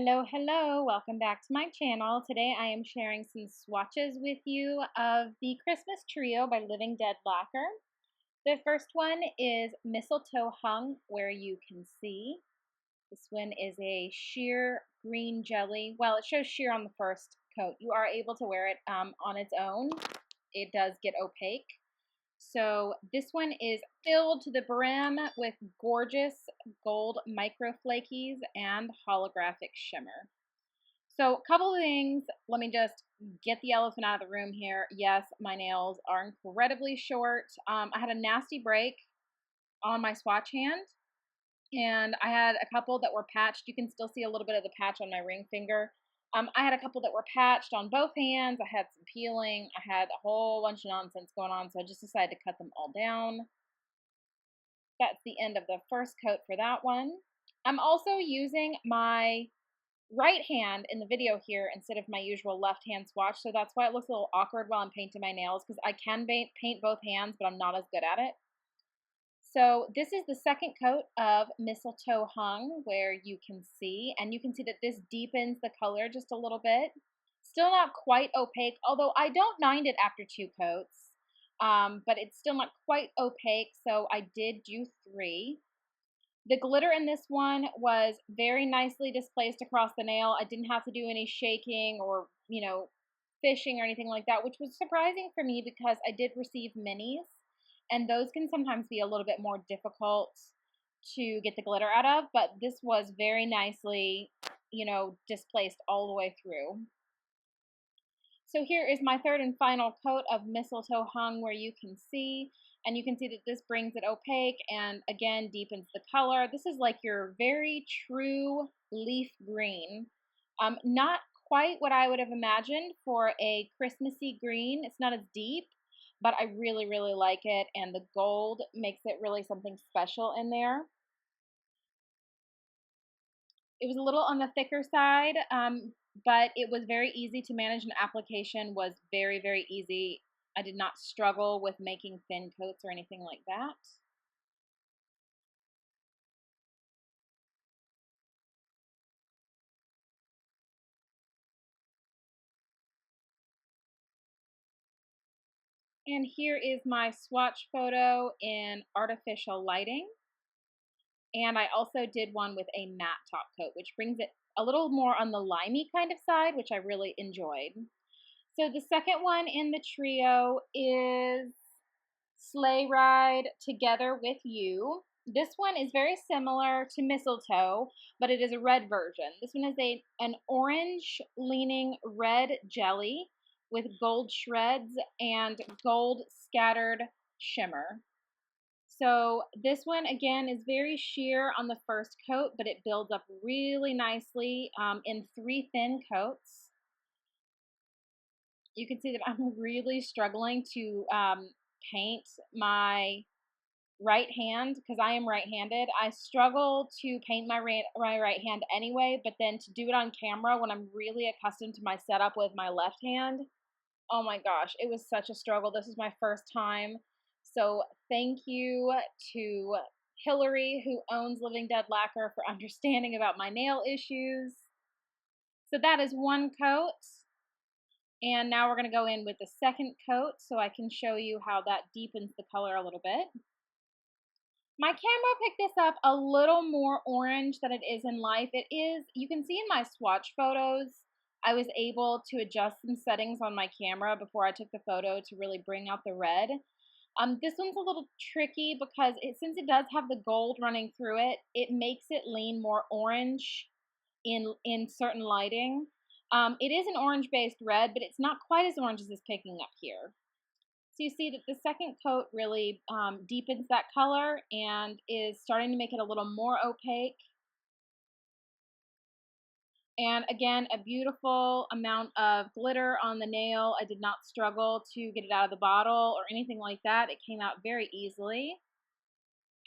Hello, hello. Welcome back to my channel. Today I am sharing some swatches with you of the Christmas Trio by Living Dead Lacquer. The first one is Mistletoe Hung, where you can see. This one is a sheer green jelly. Well, it shows sheer on the first coat. You are able to wear it on its own. It does get opaque. So this one is filled to the brim with gorgeous gold micro flakies and holographic shimmer. So a couple of things, let me just get the elephant out of the room here. Yes, my nails are incredibly short. I had a nasty break on my swatch hand, and I had a couple that were patched. You can still see a little bit of the patch on my ring finger. I had a couple that were patched on both hands. I had some peeling. I had a whole bunch of nonsense going on, so I just decided to cut them all down. That's the end of the first coat for that one. I'm also using my right hand in the video here instead of my usual left hand swatch, so that's why it looks a little awkward while I'm painting my nails, because I can paint both hands, but I'm not as good at it. So this is the second coat of Mistletoe Hung, where you can see that this deepens the color just a little bit. Still not quite opaque, although I don't mind it after two coats, but it's still not quite opaque, so I did do three. The glitter in this one was very nicely displaced across the nail. I didn't have to do any shaking or, fishing or anything like that, which was surprising for me because I did receive minis, and those can sometimes be a little bit more difficult to get the glitter out of, but this was very nicely, displaced all the way through. So here is my third and final coat of Mistletoe Hung, where you can see that this brings it opaque and again deepens the color. This is like your very true leaf green. Not quite what I would have imagined for a Christmassy green. It's not as deep, but I really, really like it, and the gold makes it really something special in there. It was a little on the thicker side, but it was very easy to manage, and application was very, very easy. I did not struggle with making thin coats or anything like that. And here is my swatch photo in artificial lighting. And I also did one with a matte top coat, which brings it a little more on the limey kind of side, which I really enjoyed. So the second one in the trio is Sleigh Ride Together with You. This one is very similar to Mistletoe, but it is a red version. This one is an orange leaning red jelly with gold shreds and gold scattered shimmer. So this one again is very sheer on the first coat, but it builds up really nicely in three thin coats. You can see that I'm really struggling to paint my right hand because I am right-handed. I struggle to paint my right hand anyway, but then to do it on camera when I'm really accustomed to my setup with my left hand, oh my gosh, it was such a struggle. This is my first time. So thank you to Hillary, who owns Living Dead Lacquer, for understanding about my nail issues. So that is one coat. And now we're going to go in with the second coat so I can show you how that deepens the color a little bit. My camera picked this up a little more orange than it is in life. It is, you can see in my swatch photos, I was able to adjust some settings on my camera before I took the photo to really bring out the red. This one's a little tricky because since it does have the gold running through it, it makes it lean more orange in certain lighting. It is an orange-based red, but it's not quite as orange as it's picking up here. So you see that the second coat really deepens that color and is starting to make it a little more opaque. And again, a beautiful amount of glitter on the nail. I did not struggle to get it out of the bottle or anything like that. It came out very easily.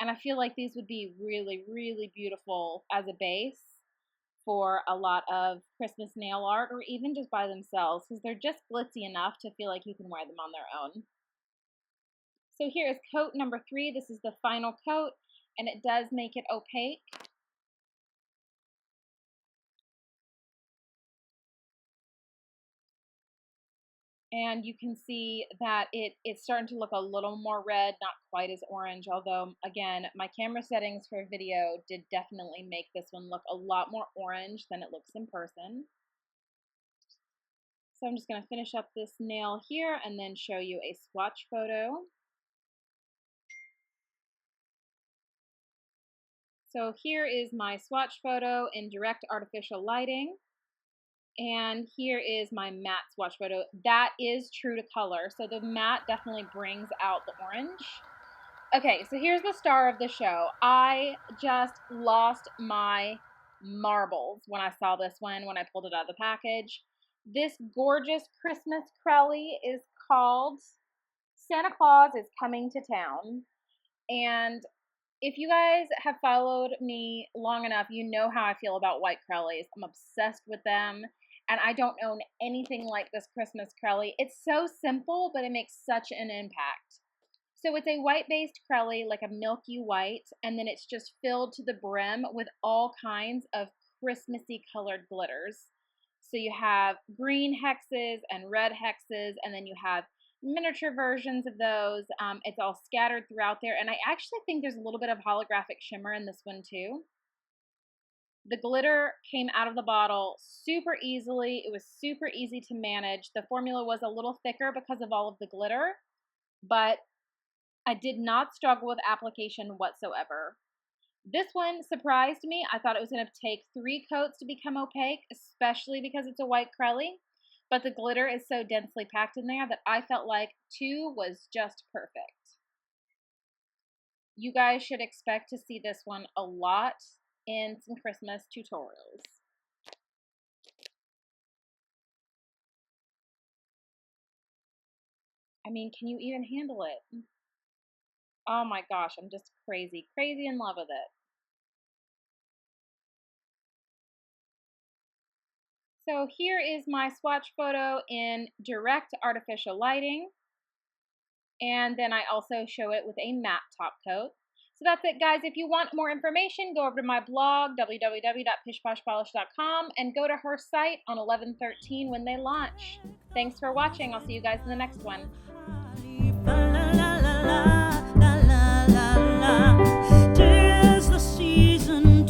And I feel like these would be really, really beautiful as a base for a lot of Christmas nail art, or even just by themselves, because they're just glitzy enough to feel like you can wear them on their own. So here is coat number 3. This is the final coat, and it does make it opaque. And you can see that it's starting to look a little more red, not quite as orange, although, again, my camera settings for video did definitely make this one look a lot more orange than it looks in person. So I'm just going to finish up this nail here and then show you a swatch photo. So here is my swatch photo in direct artificial lighting. And here is my matte swatch photo. That is true to color. So the matte definitely brings out the orange. Okay, so here's the star of the show. I just lost my marbles when I saw this one, when I pulled it out of the package. This gorgeous Christmas Crowley is called Santa Claus is Coming to Town. And if you guys have followed me long enough, you know how I feel about white Crowleys. I'm obsessed with them, and I don't own anything like this Christmas Crowley. It's so simple, but it makes such an impact. So it's a white-based Crowley, like a milky white, and then it's just filled to the brim with all kinds of Christmassy colored glitters. So you have green hexes and red hexes, and then you have miniature versions of those. It's all scattered throughout there, and I actually think there's a little bit of holographic shimmer in this one too. The glitter came out of the bottle super easily. It was super easy to manage. The formula was a little thicker because of all of the glitter, but I did not struggle with application whatsoever. This one surprised me. I thought it was going to take 3 coats to become opaque, especially because it's a white Crowley. But the glitter is so densely packed in there that I felt like 2 was just perfect. You guys should expect to see this one a lot in some Christmas tutorials. I mean, can you even handle it? Oh my gosh, I'm just crazy in love with it. So here is my swatch photo in direct artificial lighting. And then I also show it with a matte top coat. So that's it, guys. If you want more information, go over to my blog, www.pishposhpolish.com, and go to her site on 11/13 when they launch. Thanks for watching. I'll see you guys in the next one.